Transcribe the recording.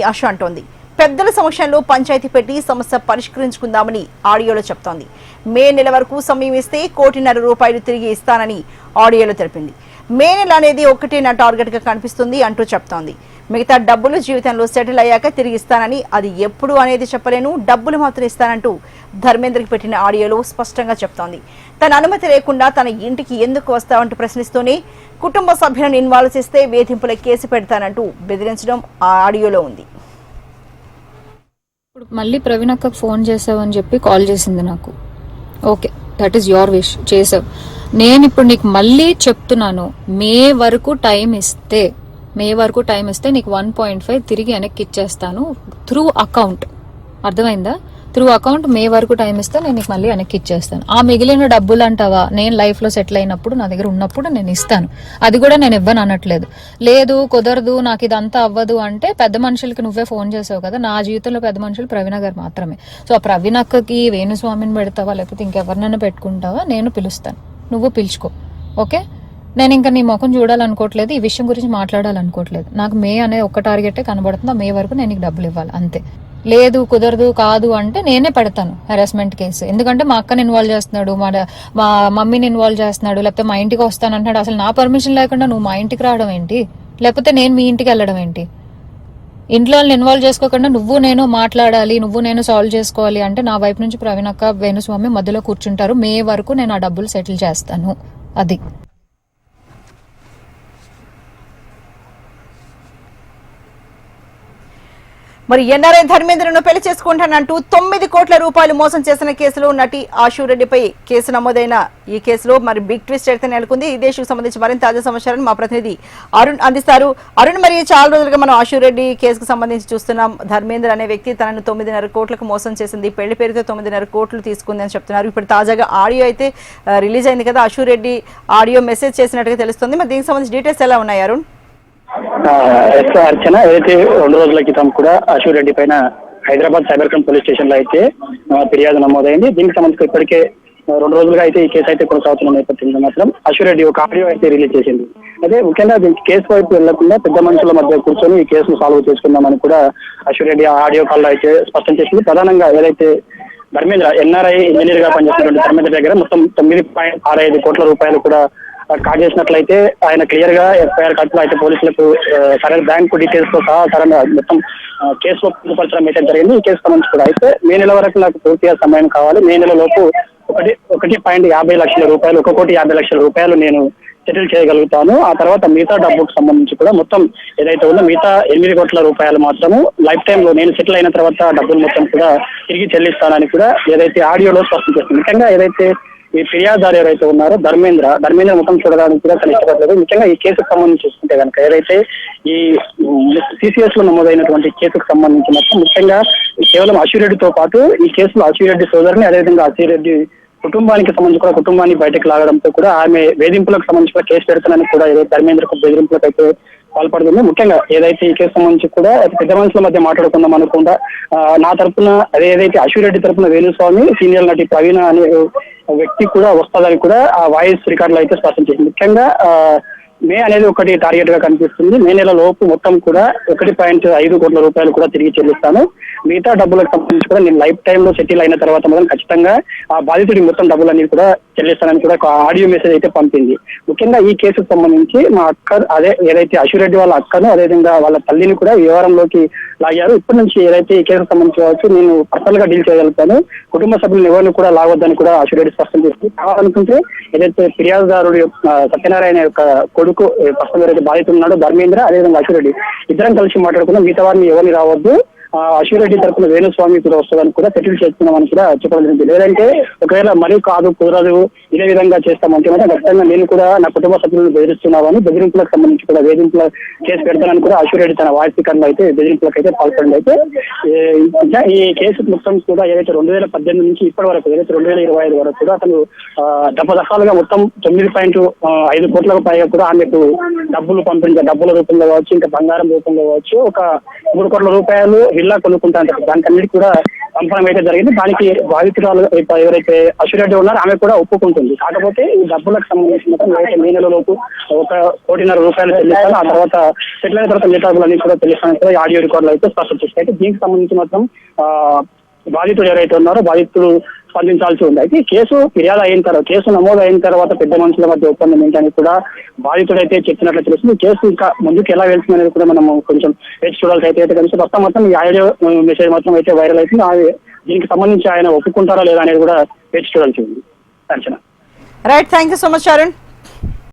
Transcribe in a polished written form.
ఆశ అంటోంది. పెద్దల సమక్షంలో పంచాయతీ పెట్టి సమస్య పరిష్కరించుకుందామని ఆడియోలో చెప్తోంది. మే నెల వరకు సమయం ఇస్తే ₹1.5 కోటి తిరిగి ఇస్తానని ఆడియోలో తెలిపింది. మే నెల అనేది ఒక్కటే నా టార్గెట్ గా కనిపిస్తుంది అంటూ చెప్తోంది. మిగతా డబ్బులు జీవితంలో సెటిల్ అయ్యాక తిరిగి ఇస్తానని, అది ఎప్పుడు అనేది చెప్పలేను, డబ్బులు మాత్రం ఇస్తానంటూ ధర్మేంద్రకి పెట్టిన ఆడియోలో స్పష్టంగా చెప్తోంది. తన అనుమతి లేకుండా తన ఇంటికి ఎందుకు వస్తావంటూ ప్రశ్నిస్తూనే కుటుంబ సభ్యులను ఇన్వాల్వ్ చేస్తే వేధింపుల కేసు పెడతానంటూ బెదిరించడం ఆ ఆడియోలో ఉంది. ఇప్పుడు మళ్ళీ ప్రవీణ్ అక్కకు ఫోన్ చేసావని చెప్పి కాల్ చేసింది నాకు. Okay, that is your wish, చేసావు. నేను ఇప్పుడు నీకు మళ్ళీ చెప్తున్నాను, మే వరకు టైం ఇస్తే నీకు 1.5 తిరిగి వెనక్కి ఇచ్చేస్తాను త్రూ అకౌంట్. అర్థమైందా? త్రూ అకౌంట్ మే వరకు టైం ఇస్తే నేను నీకు మళ్ళీ వెనక్కి ఇచ్చేస్తాను. ఆ మిగిలిన డబ్బులు అంటావా, నేను లైఫ్ లో సెటిల్ అయినప్పుడు నా దగ్గర ఉన్నప్పుడు నేను ఇస్తాను. అది కూడా నేను ఇవ్వను అనట్లేదు. లేదు కుదరదు, నాకు ఇదంతా అవ్వదు అంటే పెద్ద మనుషులకి నువ్వే ఫోన్ చేసావు కదా. నా జీవితంలో పెద్ద మనుషులు ప్రవీణ గారు మాత్రమే. సో ఆ ప్రవీణ అక్కకి వేణుస్వామిని పెడతావా లేకపోతే ఇంకెవరినైనా పెట్టుకుంటావా, నేను పిలుస్తాను, నువ్వు పిలుచుకో. ఓకే, నేను ఇంకా నీ ముఖం చూడాలనుకోవట్లేదు, ఈ విషయం గురించి మాట్లాడాలనుకోవట్లేదు. నాకు మే అనే ఒక్క టార్గెటే కనబడుతుందా, మే వరకు నేను నీకు డబ్బులు ఇవ్వాలి అంతే. లేదు కుదరదు కాదు అంటే నేనే పెడతాను హెరాస్మెంట్ కేసు. ఎందుకంటే మా అక్కని ఇన్వాల్వ్ చేస్తున్నాడు, మా మమ్మీని ఇన్వాల్వ్ చేస్తున్నాడు, లేకపోతే మా ఇంటికి వస్తానంటాడు. అసలు నా పర్మిషన్ లేకుండా నువ్వు మా ఇంటికి రావడం ఏంటి, లేకపోతే నేను మీ ఇంటికి వెళ్ళడం ఏంటి? ఇంట్లో వాళ్ళని ఇన్వాల్వ్ చేసుకోకుండా నువ్వు నేను మాట్లాడాలి, నువ్వు నేను సాల్వ్ చేసుకోవాలి అంటే నా వైపు నుంచి ప్రవీణ్ అక్క వేణుస్వామి మధ్యలో కూర్చుంటారు. మే వరకు నేను ఆ డబ్బులు సెటిల్ చేస్తాను. అది మరి ఎన్ఆర్ఐ ధర్మేంద్రను పెళ్లి చేసుకుంటానంటూ ₹9 కోట్ల మోసం చేసిన కేసులో నటి ఆశూరెడ్డిపై కేసు నమోదైన ఈ కేసులో మరి బిగ్ ట్విస్ట్ అయితే నెలకొంది. ఈ దేశకు సంబంధించి మరింత తాజా సమాచారాన్ని మా ప్రతినిధి అరుణ్ అందిస్తారు. అరుణ్, మరి చాలా రోజులుగా మనం ఆశూరెడ్డి కేసుకు సంబంధించి చూస్తున్నాం. ధర్మేంద్ర అనే వ్యక్తి తనను 9.5 కోట్లకు మోసం చేసింది, పెళ్లి పేరుతో 9.5 కోట్లు తీసుకుంది అని చెప్తున్నారు. ఇప్పుడు తాజాగా ఆడియో అయితే రిలీజ్ అయింది కదా, ఆశూరెడ్డి ఆడియో మెసేజ్ చేసినట్టుగా తెలుస్తుంది. మరి దీనికి సంబంధించి డీటెయిల్స్ ఎలా ఉన్నాయి అరుణ్? అర్చన, ఏదైతే 2 రోజుల క్రితం కూడా ఆశూరెడ్డి పైన Hyderabad cyber crime police station లో అయితే ఫిర్యాదు నమోదైంది. దీనికి సంబంధించి ఇప్పటికే 2 రోజులుగా అయితే ఈ కేసు అయితే కొనసాగుతున్న నేపథ్యంలో మాత్రం ఆశూరెడ్డి ఒక ఆడియో అయితే రిలీజ్ చేసింది. అదే ముఖ్యంగా దీనికి కేసు వైపు వెళ్లకుండా పెద్ద మనుషుల మధ్య కూర్చొని ఈ కేసును సాల్వ్ చేసుకుందామని కూడా ఆశూరెడ్డి ఆ ఆడియో కాల్లో అయితే స్పష్టం చేసింది. ప్రధానంగా ఏదైతే ధర్మేంద్ర ఎన్ఆర్ఐ ఇంజనీర్ గా పనిచేస్తున్నటువంటి ధర్మేంద్ర దగ్గర మొత్తం ₹9.65 కోట్ల కూడా కాల్ చేసినట్లయితే ఆయన క్లియర్ గా ఎఫ్ఐఆర్ కట్టులో అయితే పోలీసులకు సరైన బ్యాంకు డీటెయిల్స్ తో సహా సరైన మొత్తం కేసులో పొందుపరచడం అయితే జరిగింది. ఈ కేసు సంబంధించి కూడా అయితే మే నెల వరకు నాకు పూర్తిగా సమయం కావాలి, మే నెల లోపు ₹1.50 లక్షల ₹1,50,00,000 నేను సెటిల్ చేయగలుగుతాను. ఆ తర్వాత మిగతా డబ్బుకు సంబంధించి కూడా మొత్తం ఏదైతే ఉందో మిగతా ₹8 కోట్ల మాత్రము లైఫ్ టైమ్ లో నేను సెటిల్ అయిన తర్వాత డబ్బులు మొత్తం కూడా తిరిగి చెల్లిస్తానని కూడా ఏదైతే ఆడియోలో స్పష్టం చేస్తుంది. ముఖ్యంగా ఏదైతే ఈ ఫిర్యాదుదారు ఎవరైతే ఉన్నారో ధర్మేంద్ర ముఖం చూడడానికి కూడా తను ఇష్టపడలేదు. ముఖ్యంగా ఈ కేసుకు సంబంధించి చూసుకుంటే కనుక ఏదైతే ఈ సిసిఎస్ లో నమోదైనటువంటి కేసుకు సంబంధించి మొత్తం ముఖ్యంగా కేవలం ఆశూరెడ్డితో పాటు ఈ కేసులో ఆశూరెడ్డి సోదరుని, అదేవిధంగా ఆశూరెడ్డి కుటుంబానికి సంబంధించి కూడా కుటుంబాన్ని బయటకు లాగడంతో కూడా ఆమె వేధింపులకు సంబంధించి కూడా కేసు పెడతానని కూడా ఏదైతే ధర్మేంద్రకు బెదిరింపులకు అయితే పాల్పడుతుంది. ముఖ్యంగా ఏదైతే ఈ కేసు సంబంధించి కూడా పెద్ద మనుషుల మధ్య మాట్లాడుకుందాం అనుకుంటా నా తరఫున అదేదైతే ఆశూరెడ్డి తరఫున వేణుస్వామి, సీనియర్ నటి ప్రవీణ అనే వ్యక్తి కూడా వస్తుందని కూడా ఆ వాయిస్ రికార్డులో అయితే స్పష్టం చేసింది. ముఖ్యంగా మే అనేది ఒకటి టార్గెట్ గా కనిపిస్తుంది. మే నెల లోపు మొత్తం కూడా ₹1.5 కోట్ల కూడా తిరిగి చెల్లిస్తాను. మిగతా డబ్బులకు సంబంధించి కూడా నేను లైఫ్ టైమ్ లో సెటిల్ అయిన తర్వాత మాత్రం ఖచ్చితంగా ఆ బాధితుడి మొత్తం డబ్బులన్నీ కూడా చెల్లిస్తానని కూడా ఒక ఆడియో మెసేజ్ అయితే పంపింది. ముఖ్యంగా ఈ కేసుకు సంబంధించి మా అక్క అదే ఏదైతే ఆశూరెడ్డి వాళ్ళ అక్కను, అదేవిధంగా వాళ్ళ తల్లిని కూడా వ్యవహారంలోకి లాగారు. ఇప్పటి నుంచి ఏదైతే ఈ కేసుకు సంబంధించి కావచ్చు నేను పర్సనల్ గా డీల్ చేయగలుగుతాను, కుటుంబ సభ్యులను ఎవరిని కూడా లాగొద్దని కూడా ఆశూరెడ్డి స్పష్టం చేసింది. కావాలనుకుంటే ఏదైతే ఫిర్యాదుదారుడు సత్యనారాయణ యొక్క కొడుకు పర్సనల్ ఎవరైతే బాధితులు ఉన్నాడో ధర్మేంద్ర, అదేవిధంగా ఆశూరెడ్డి ఇద్దరం కలిసి మాట్లాడుకున్నాం, మిగతా వారిని ఎవరిని రావద్దు, ఆశూరెడ్డి తరఫున వేణుస్వామి కూడా వస్తుందని కూడా సెటిల్ చేస్తున్నామని కూడా చెప్పడం జరిగింది. లేదంటే ఒకవేళ మరీ కాదు కుదరదు ఇదే విధంగా చేస్తామంటే మాత్రం ఖచ్చితంగా నేను కూడా నా కుటుంబ సభ్యులను బెదిరిస్తున్నామని, బెదిరింపులకు సంబంధించి కూడా వేధింపుల కేసు పెడతానని కూడా ఆశూరెడ్డి తన వాయిస్ రికార్డులో అయితే బెదిరింపులకు అయితే పాల్పడింది. అయితే ఈ కేసు మొత్తం కూడా ఏదైతే 2018 నుంచి ఇప్పటి వరకు ఏదైతే 2025 వరకు కూడా అతను దఫాలుగా మొత్తం ₹9.5 కోట్లకు పైగా కూడా ఆమెకు డబ్బులు పంపించారు. డబ్బుల రూపంలో కావచ్చు, ఇంకా బంగారం రూపంలో కావచ్చు, ఒక ₹3 కోట్ల విల్లా కొనుక్కుంటా అంటారు. దానికన్నిటి కూడా పంపడం అయితే జరిగింది. దానికి బాధితురాలు ఎవరైతే అశ్విరెడ్డి ఉన్నారో ఆమె కూడా ఒప్పుకుంటుంది. కాకపోతే ఈ డబ్బులకు సంబంధించి మాత్రం ఏదైతే మే నెలలోపు 1.5 కోటి చెల్లిస్తాను, ఆ తర్వాత సెటిల్ అయిన తర్వాత మిగతా అన్ని కూడా చెల్లిస్తాను కూడా ఆడియో రికార్డులు అయితే స్పష్టం చేస్తాయి. అయితే దీనికి సంబంధించి మాత్రం బాధితులు ఎవరైతే ఉన్నారో బాధితులు స్పందించాల్సి ఉంది. అయితే కేసు నమోదు అయిన తర్వాత పెద్ద మనుషుల మధ్య ఒప్పందం ఏంటని కూడా బాధితుడైతే చెప్పినట్లు తెలుస్తుంది. కేసు ఇంకా ముందుకు ఎలా వెళ్తుంది అనేది కూడా మనం కొంచెం వేచి చూడాల్సి అయితే కలిసి ప్రస్తుతం మొత్తం ఈ ఆడియో మెసేజ్ మాత్రం అయితే వైరల్ అవుతుంది. దీనికి సంబంధించి ఆయన ఒప్పుకుంటారా లేదా అనేది కూడా వేచి చూడాల్సి ఉంది. Right, thank you so much Arun.